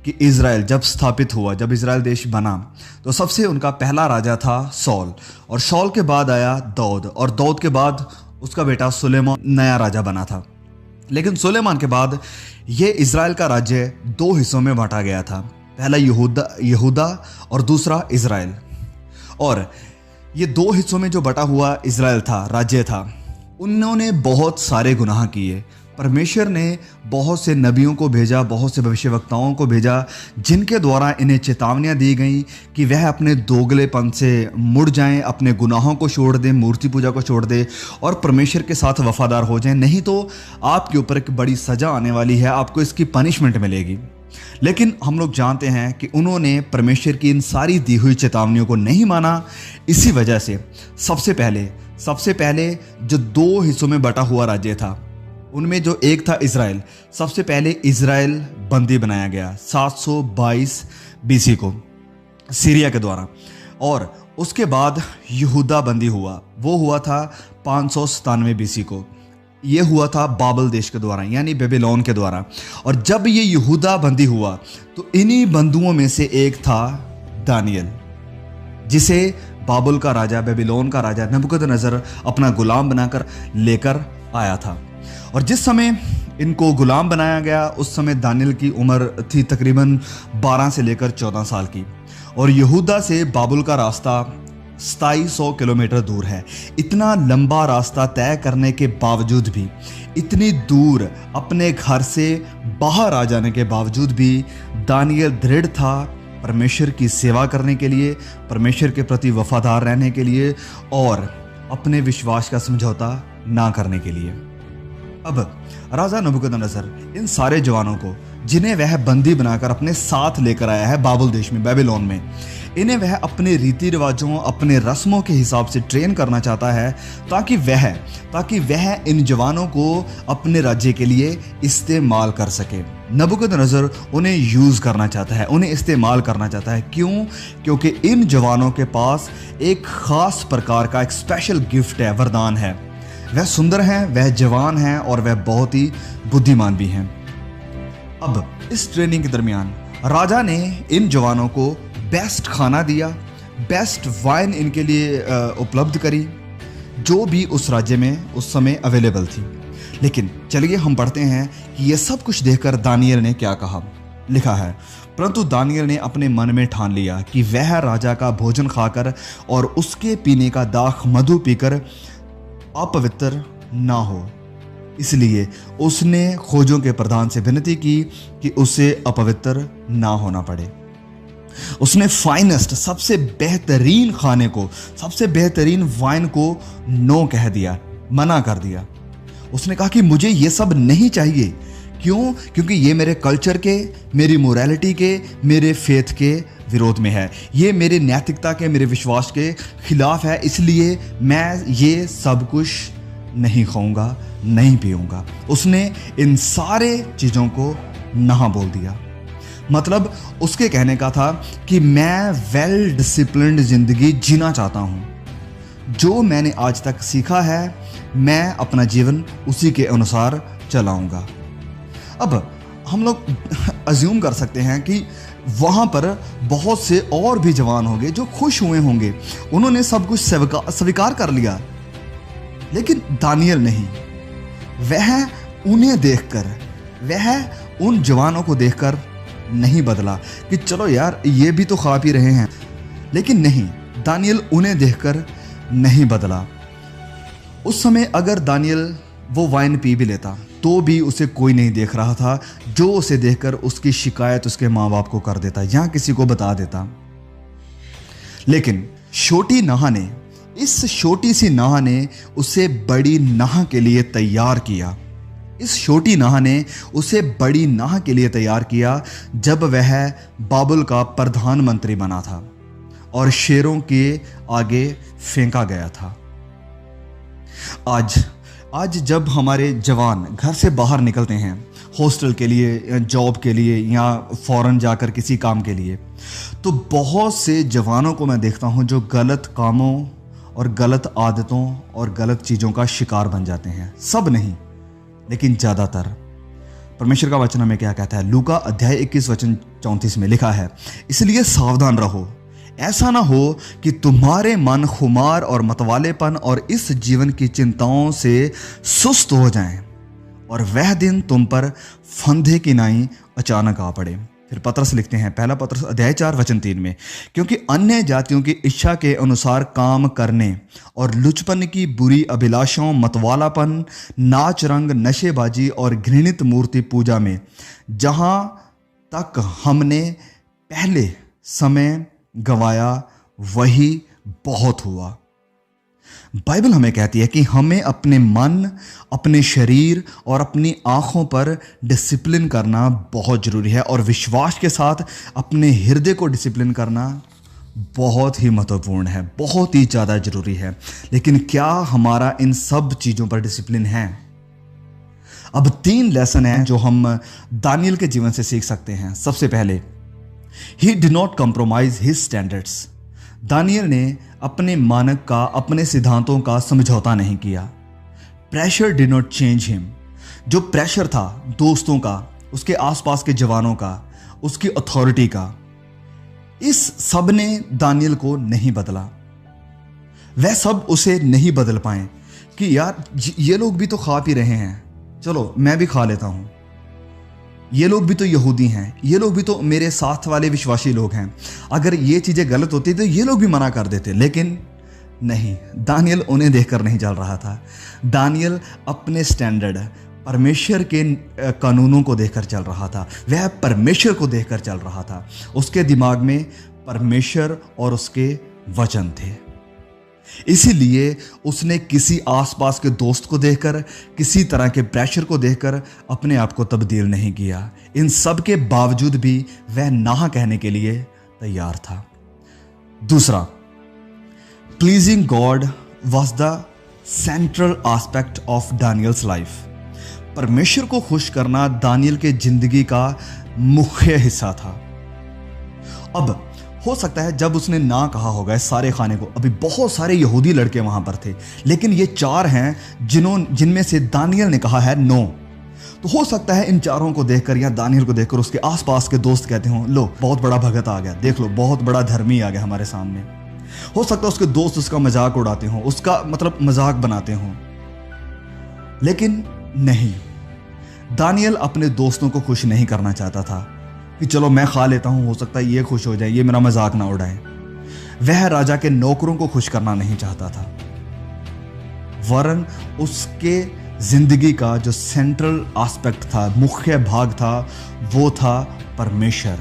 कि इज़राइल जब स्थापित हुआ, जब इज़राइल देश बना, तो सबसे उनका पहला राजा था सौल, और सौल के बाद आया दाऊद, और दाऊद के बाद उसका बेटा सुलेमान नया राजा बना था। लेकिन सुलेमान के बाद ये इज़राइल का राज्य दो हिस्सों में बांटा गया था, पहला यहूदा और दूसरा इज़राइल। और ये दो हिस्सों में जो बटा हुआ इज़राइल था, राज्य था, उन्होंने बहुत सारे गुनाह किए। परमेश्वर ने बहुत से नबियों को भेजा, बहुत से भविष्यवक्ताओं को भेजा, जिनके द्वारा इन्हें चेतावनियां दी गई कि वह अपने दोगलेपन से मुड़ जाएं, अपने गुनाहों को छोड़ दें, मूर्ति पूजा को छोड़ दें और परमेश्वर के साथ वफादार हो जाएं, नहीं तो आपके ऊपर एक बड़ी सज़ा आने वाली है, आपको इसकी पनिशमेंट मिलेगी। लेकिन हम लोग जानते हैं कि उन्होंने परमेश्वर की इन सारी दी हुई चेतावनियों को नहीं माना। इसी वजह से सबसे पहले जो दो हिस्सों में बटा हुआ राज्य था, उनमें जो एक था इज़राइल, सबसे पहले इज़राइल बंदी बनाया गया 722 बीसी को सीरिया के द्वारा, और उसके बाद यहूदा बंदी हुआ, वो हुआ था 597 बीसी को। ये हुआ था बाबल देश के द्वारा, यानी बेबीलोन के द्वारा। और जब ये यहूदा बंदी हुआ तो इन्हीं बंधुओं में से एक था दानियल, जिसे बाबुल का राजा, बेबीलोन का राजा नबूकदनेस्सर अपना गुलाम बनाकर लेकर आया था। और जिस समय इनको गुलाम बनाया गया, उस समय दानियल की उम्र थी तकरीबन 12 से लेकर 14 साल की। और यहूदा से बाबुल का रास्ता 2700 किलोमीटर दूर है। इतना लंबा रास्ता तय करने के बावजूद भी, इतनी दूर अपने घर से बाहर आ जाने के बावजूद भी दानियल दृढ़ था परमेश्वर की सेवा करने के लिए, परमेश्वर के प्रति वफादार रहने के लिए और अपने विश्वास का समझौता ना करने के लिए। अब राजा नबूकदनेस्सर इन सारे जवानों को, जिन्हें वह बंदी बनाकर अपने साथ लेकर आया है बाबुल देश में, बेबीलोन में, इन्हें वह अपने रीति रिवाजों, अपने रस्मों के हिसाब से ट्रेन करना चाहता है, ताकि वह इन जवानों को अपने राज्य के लिए इस्तेमाल कर सके। नबूकदनेस्सर उन्हें यूज़ करना चाहता है, उन्हें इस्तेमाल करना चाहता है। क्यों? क्योंकि इन जवानों के पास एक ख़ास प्रकार का एक स्पेशल गिफ्ट है, वरदान है। वह सुंदर हैं, वह जवान हैं और वह बहुत ही बुद्धिमान भी हैं। अब इस ट्रेनिंग के दरमियान राजा ने इन जवानों को बेस्ट खाना दिया, बेस्ट वाइन इनके लिए उपलब्ध करी, जो भी उस राज्य में उस समय अवेलेबल थी। लेकिन चलिए हम पढ़ते हैं कि यह सब कुछ देखकर दानियल ने क्या कहा। लिखा है, परंतु दानियल ने अपने मन में ठान लिया कि वह राजा का भोजन खाकर और उसके पीने का दाख मधु पीकर अपवित्र ना हो, इसलिए उसने खोजों के प्रधान से विनती की कि उसे अपवित्र ना होना पड़े। उसने फाइनेस्ट, सबसे बेहतरीन खाने को, सबसे बेहतरीन वाइन को नो कह दिया, मना कर दिया। उसने कहा कि मुझे ये सब नहीं चाहिए। क्यों? क्योंकि ये मेरे कल्चर के, मेरी मोरालिटी के, मेरे फेथ के विरोध में है, ये मेरे नैतिकता के, मेरे विश्वास के खिलाफ है, इसलिए मैं ये सब कुछ नहीं खाऊंगा, नहीं पीऊंगा। उसने इन सारे चीज़ों को ना बोल दिया। मतलब उसके कहने का था कि मैं वेल डिसिप्लिन्ड ज़िंदगी जीना चाहता हूँ। जो मैंने आज तक सीखा है, मैं अपना जीवन उसी के अनुसार चलाऊंगा। अब हम लोग अज्यूम कर सकते हैं कि वहाँ पर बहुत से और भी जवान होंगे जो खुश हुए होंगे, उन्होंने सब कुछ स्वीकार कर लिया। लेकिन दानियल नहीं, वह उन्हें देखकर, वह उन जवानों को देखकर नहीं बदला कि चलो यार ये भी तो खा पी रहे हैं। लेकिन नहीं, दानियल उन्हें देखकर नहीं बदला। उस समय अगर दानियल वो वाइन पी भी लेता तो भी उसे कोई नहीं देख रहा था, जो उसे देखकर उसकी शिकायत उसके माँ बाप को कर देता या किसी को बता देता। लेकिन छोटी नाह ने, इस छोटी सी नाह ने उसे बड़ी नाह के लिए तैयार किया। इस छोटी नाह ने उसे बड़ी नाह के लिए तैयार किया जब वह बाबुल का प्रधानमंत्री बना था और शेरों के आगे फेंका गया था। आज जब हमारे जवान घर से बाहर निकलते हैं हॉस्टल के लिए, जॉब के लिए या फॉरेन जाकर किसी काम के लिए, तो बहुत से जवानों को मैं देखता हूं जो गलत कामों और गलत आदतों और गलत चीज़ों का शिकार बन जाते हैं। सब नहीं, लेकिन ज़्यादातर। परमेश्वर का वचन हमें क्या कहता है? लूका अध्याय 21 वचन 34 में लिखा है, इसलिए सावधान रहो, ऐसा ना हो कि तुम्हारे मन खुमार और मतवालेपन और इस जीवन की चिंताओं से सुस्त हो जाएं और वह दिन तुम पर फंदे की नाई अचानक आ पड़े। फिर पतरस लिखते हैं, पहला पतरस अध्याय 4 वचन 3 में, क्योंकि अन्य जातियों की इच्छा के अनुसार काम करने और लुचपन की बुरी अभिलाषाओं, मतवालापन, नाच रंग, नशेबाजी और घृणित मूर्ति पूजा में जहां तक हमने पहले समय गवाया वही बहुत हुआ। बाइबल हमें कहती है कि हमें अपने मन, अपने शरीर और अपनी आंखों पर डिसिप्लिन करना बहुत ज़रूरी है, और विश्वास के साथ अपने हृदय को डिसिप्लिन करना बहुत ही महत्वपूर्ण है, बहुत ही ज़्यादा ज़रूरी है। लेकिन क्या हमारा इन सब चीज़ों पर डिसिप्लिन है? अब 3 लेसन हैं जो हम दानियल के जीवन से सीख सकते हैं। सबसे पहले, he did not compromise his standards. Daniel ने अपने मानक का, अपने सिद्धांतों का समझौता नहीं किया। Pressure did not change him. जो प्रेशर था दोस्तों का, उसके आसपास के जवानों का, उसकी अथॉरिटी का, इस सब ने दानियल को नहीं बदला। वह सब उसे नहीं बदल पाए कि यार ये लोग भी तो खा पी रहे हैं, चलो मैं भी खा लेता हूं। ये लोग भी तो यहूदी हैं, ये लोग भी तो मेरे साथ वाले विश्वासी लोग हैं, अगर ये चीज़ें गलत होती तो ये लोग भी मना कर देते। लेकिन नहीं, दानियल उन्हें देखकर नहीं चल रहा था। दानियल अपने स्टैंडर्ड, परमेश्वर के कानूनों को देखकर चल रहा था। वह परमेश्वर को देखकर चल रहा था। उसके दिमाग में परमेश्वर और उसके वचन थे। इसीलिए उसने किसी आसपास के दोस्त को देखकर, किसी तरह के प्रेशर को देखकर अपने आप को तब्दील नहीं किया। इन सब के बावजूद भी वह ना कहने के लिए तैयार था। दूसरा, pleasing God was the central aspect of Daniel's life. परमेश्वर को खुश करना दानियल के जिंदगी का मुख्य हिस्सा था। अब हो सकता है जब उसने ना कहा होगा इस सारे खाने को, अभी बहुत सारे यहूदी लड़के वहां पर थे, लेकिन ये 4 हैं जिनमें से दानियल ने कहा है नो। तो हो सकता है इन चारों को देखकर या दानियल को देखकर उसके आसपास के दोस्त कहते हों, लो बहुत बड़ा भगत आ गया, देख लो बहुत बड़ा धर्मी आ गया हमारे सामने। हो सकता है उसके दोस्त उसका मजाक उड़ाते हों, उसका मतलब मजाक बनाते हों। लेकिन नहीं, दानियल अपने दोस्तों को खुश नहीं करना चाहता था कि चलो मैं खा लेता हूं, हो सकता है ये खुश हो जाए, ये मेरा मजाक ना उड़ाए। वह राजा के नौकरों को खुश करना नहीं चाहता था, वरन उसके जिंदगी का जो सेंट्रल एस्पेक्ट था, मुख्य भाग था, वो था परमेश्वर।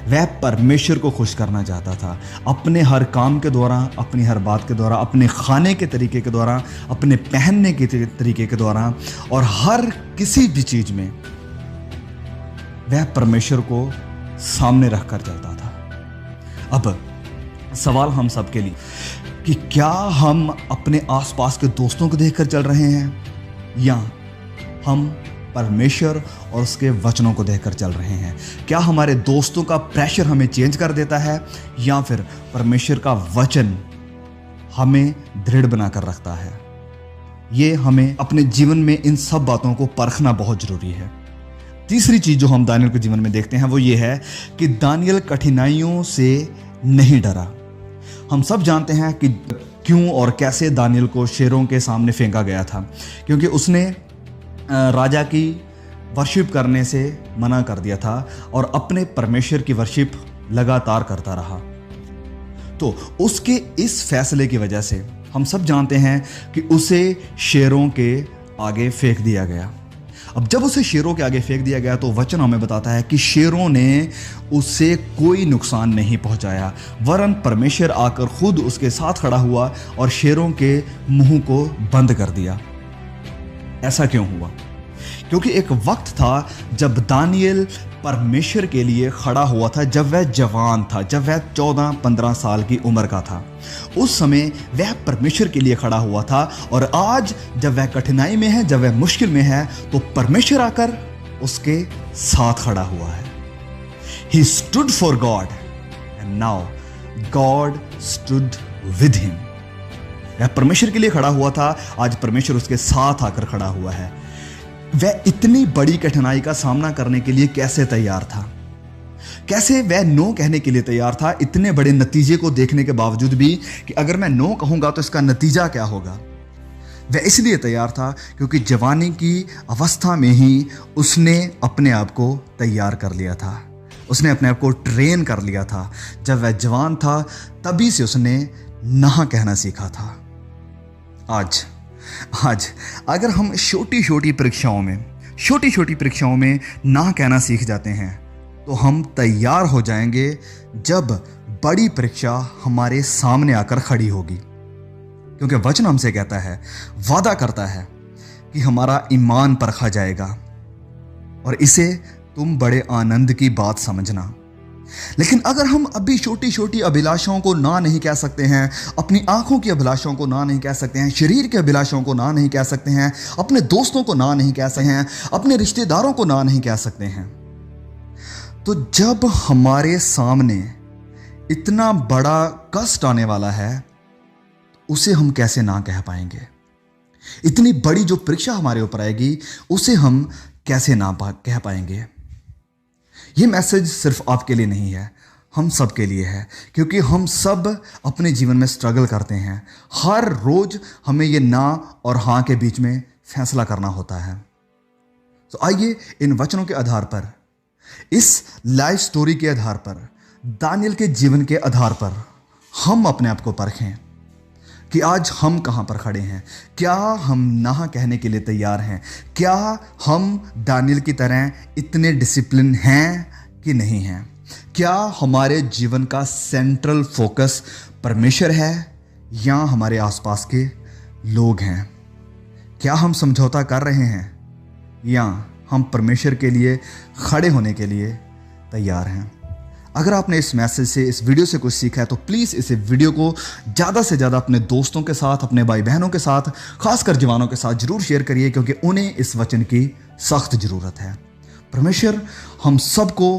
वह परमेश्वर को खुश करना चाहता था अपने हर काम के द्वारा, अपनी हर बात के द्वारा, अपने खाने के तरीके के द्वारा, अपने पहनने के तरीके के द्वारा, और हर किसी भी चीज में वह परमेश्वर को सामने रखकर चलता था। अब सवाल हम सबके लिए कि क्या हम अपने आसपास के दोस्तों को देखकर चल रहे हैं या हम परमेश्वर और उसके वचनों को देखकर चल रहे हैं? क्या हमारे दोस्तों का प्रेशर हमें चेंज कर देता है या फिर परमेश्वर का वचन हमें दृढ़ बनाकर रखता है? ये हमें अपने जीवन में इन सब बातों को परखना बहुत जरूरी है। तीसरी चीज जो हम दानियल के जीवन में देखते हैं वो ये है कि दानियल कठिनाइयों से नहीं डरा। हम सब जानते हैं कि क्यों और कैसे दानियल को शेरों के सामने फेंका गया था, क्योंकि उसने राजा की वर्शिप करने से मना कर दिया था और अपने परमेश्वर की वर्शिप लगातार करता रहा। तो उसके इस फैसले की वजह से हम सब जानते हैं कि उसे शेरों के आगे फेंक दिया गया। अब जब उसे शेरों के आगे फेंक दिया गया तो वचन हमें बताता है कि शेरों ने उसे कोई नुकसान नहीं पहुंचाया, वरन परमेश्वर आकर खुद उसके साथ खड़ा हुआ और शेरों के मुंह को बंद कर दिया। ऐसा क्यों हुआ? क्योंकि एक वक्त था जब दानियल परमेश्वर के लिए खड़ा हुआ था, जब वह जवान था, जब वह 14-15 साल की उम्र का था। उस समय वह परमेश्वर के लिए खड़ा हुआ था, और आज जब वह कठिनाई में है, जब वह मुश्किल में है, तो परमेश्वर आकर उसके साथ खड़ा हुआ है। He stood for God and now God stood with him। वह परमेश्वर के लिए खड़ा हुआ था, आज परमेश्वर उसके साथ आकर खड़ा हुआ है। वह इतनी बड़ी कठिनाई का सामना करने के लिए कैसे तैयार था? कैसे वह नो कहने के लिए तैयार था इतने बड़े नतीजे को देखने के बावजूद भी कि अगर मैं नो कहूंगा तो इसका नतीजा क्या होगा। वह इसलिए तैयार था क्योंकि जवानी की अवस्था में ही उसने अपने आप को तैयार कर लिया था, उसने अपने आप को ट्रेन कर लिया था। जब वह जवान था तभी से उसने ना कहना सीखा था। आज अगर हम छोटी छोटी परीक्षाओं में ना कहना सीख जाते हैं तो हम तैयार हो जाएंगे जब बड़ी परीक्षा हमारे सामने आकर खड़ी होगी। क्योंकि वचन हमसे कहता है, वादा करता है कि हमारा ईमान परखा जाएगा और इसे तुम बड़े आनंद की बात समझना। लेकिन अगर हम अभी छोटी छोटी अभिलाषाओं को ना नहीं कह सकते हैं, अपनी आंखों की अभिलाषाओं को ना नहीं कह सकते हैं, शरीर के अभिलाषाओं को ना नहीं कह सकते हैं, अपने दोस्तों को ना नहीं कह सकते हैं, अपने रिश्तेदारों को ना नहीं कह सकते हैं, तो जब हमारे सामने इतना बड़ा कष्ट आने वाला है उसे हम कैसे ना कह पाएंगे। इतनी बड़ी जो परीक्षा हमारे ऊपर आएगी उसे हम कैसे ना कह पाएंगे। ये मैसेज सिर्फ आपके लिए नहीं है, हम सब के लिए है, क्योंकि हम सब अपने जीवन में स्ट्रगल करते हैं। हर रोज हमें ये ना और हाँ के बीच में फैसला करना होता है। तो आइए इन वचनों के आधार पर, इस लाइफ स्टोरी के आधार पर, दानियल के जीवन के आधार पर हम अपने आप को परखें कि आज हम कहाँ पर खड़े हैं। क्या हम ना कहने के लिए तैयार हैं? क्या हम दानियल की तरह इतने डिसिप्लिन हैं कि नहीं हैं? क्या हमारे जीवन का सेंट्रल फोकस परमेश्वर है या हमारे आसपास के लोग हैं? क्या हम समझौता कर रहे हैं या हम परमेश्वर के लिए खड़े होने के लिए तैयार हैं? अगर आपने इस मैसेज से, इस वीडियो से कुछ सीखा है तो प्लीज़ इस वीडियो को ज़्यादा से ज़्यादा अपने दोस्तों के साथ, अपने भाई बहनों के साथ, खासकर जवानों के साथ ज़रूर शेयर करिए, क्योंकि उन्हें इस वचन की सख्त ज़रूरत है। परमेश्वर हम सबको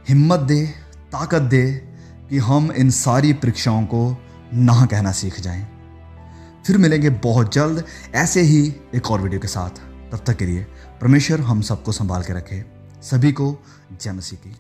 हिम्मत दे, ताकत दे कि हम इन सारी परीक्षाओं को ना कहना सीख जाएं। फिर मिलेंगे बहुत जल्द ऐसे ही एक और वीडियो के साथ। तब तक के लिए परमेश्वर हम सबको संभाल के रखे। सभी को जय मसीह की।